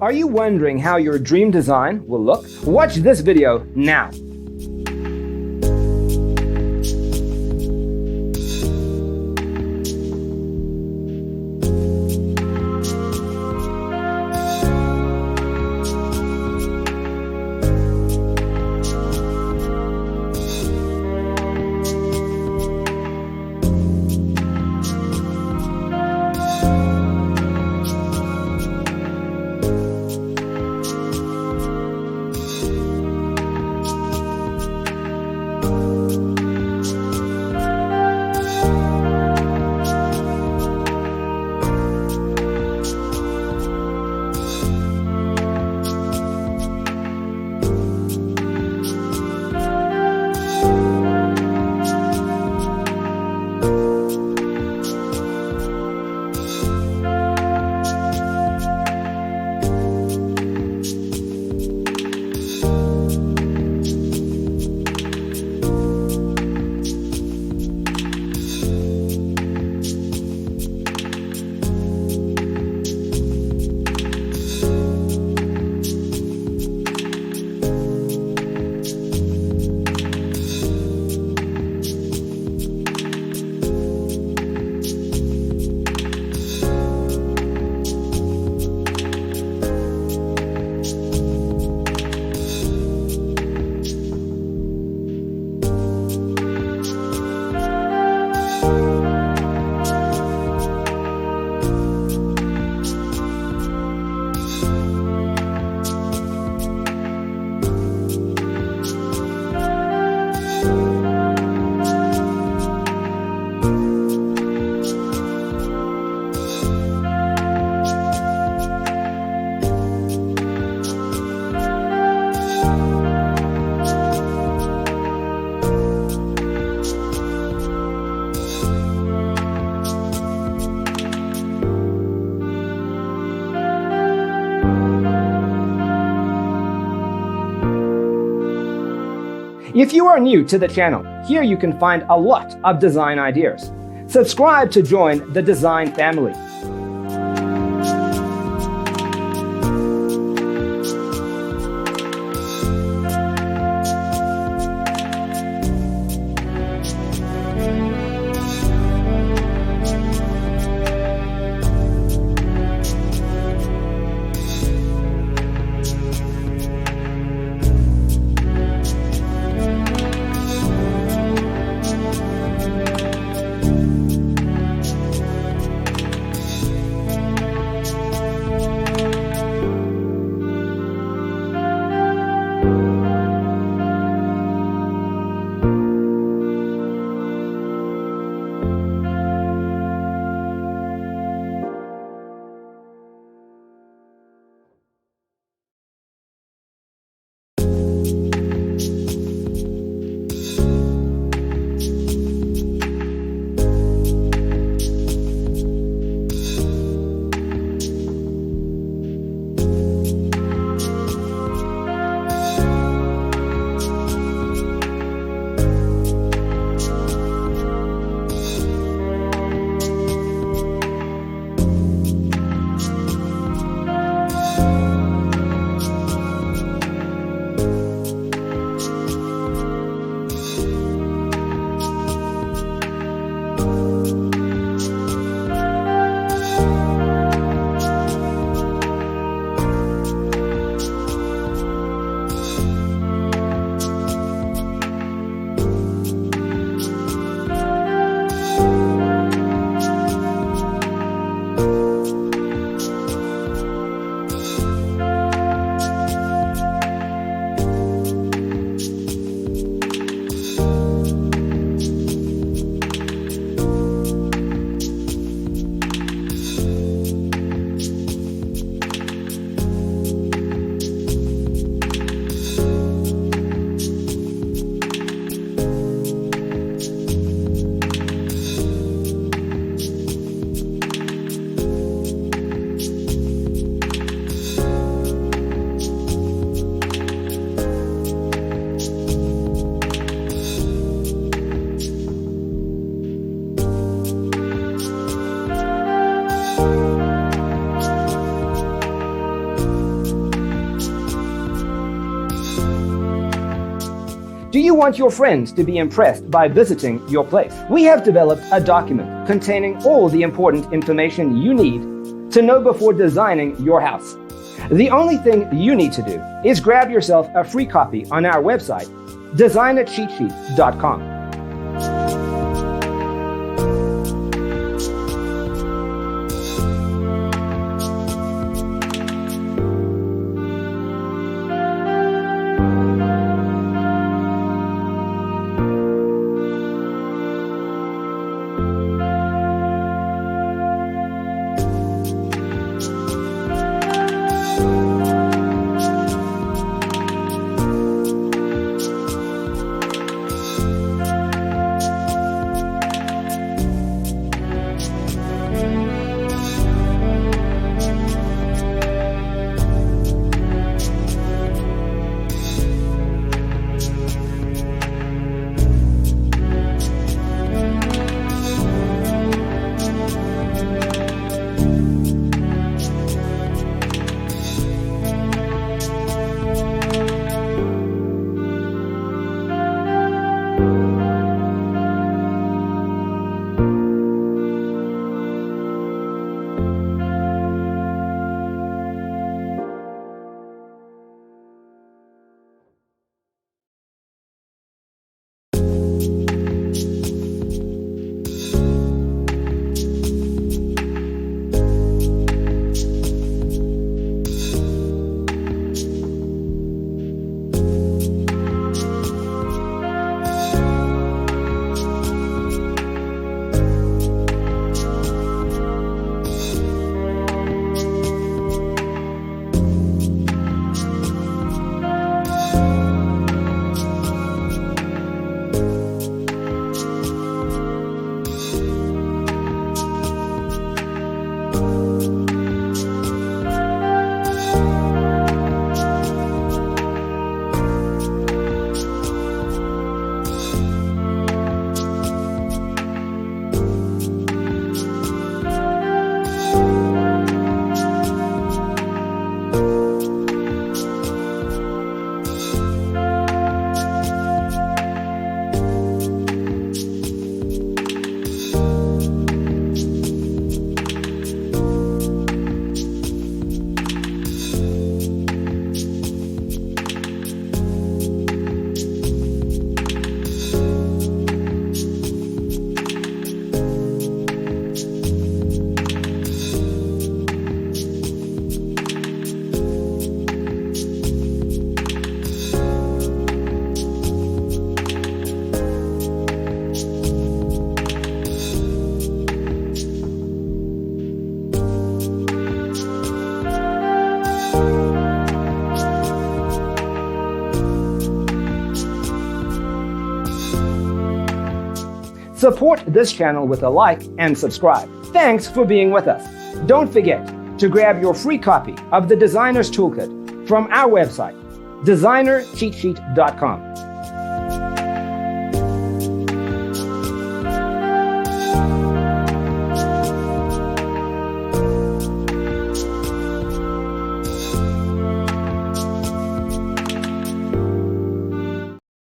Are you wondering how your dream design will look? Watch this video now. If you are new to the channel, here you can find a lot of design ideas. Subscribe to join the design family. Do you want your friends to be impressed by visiting your place? We have developed a document containing all the important information you need to know before designing your house. The only thing you need to do is grab yourself a free copy on our website, designercheatsheet.com. Support this channel with a like and subscribe. Thanks for being with us. Don't forget to grab your free copy of the Designer's Toolkit from our website, designercheatsheet.com.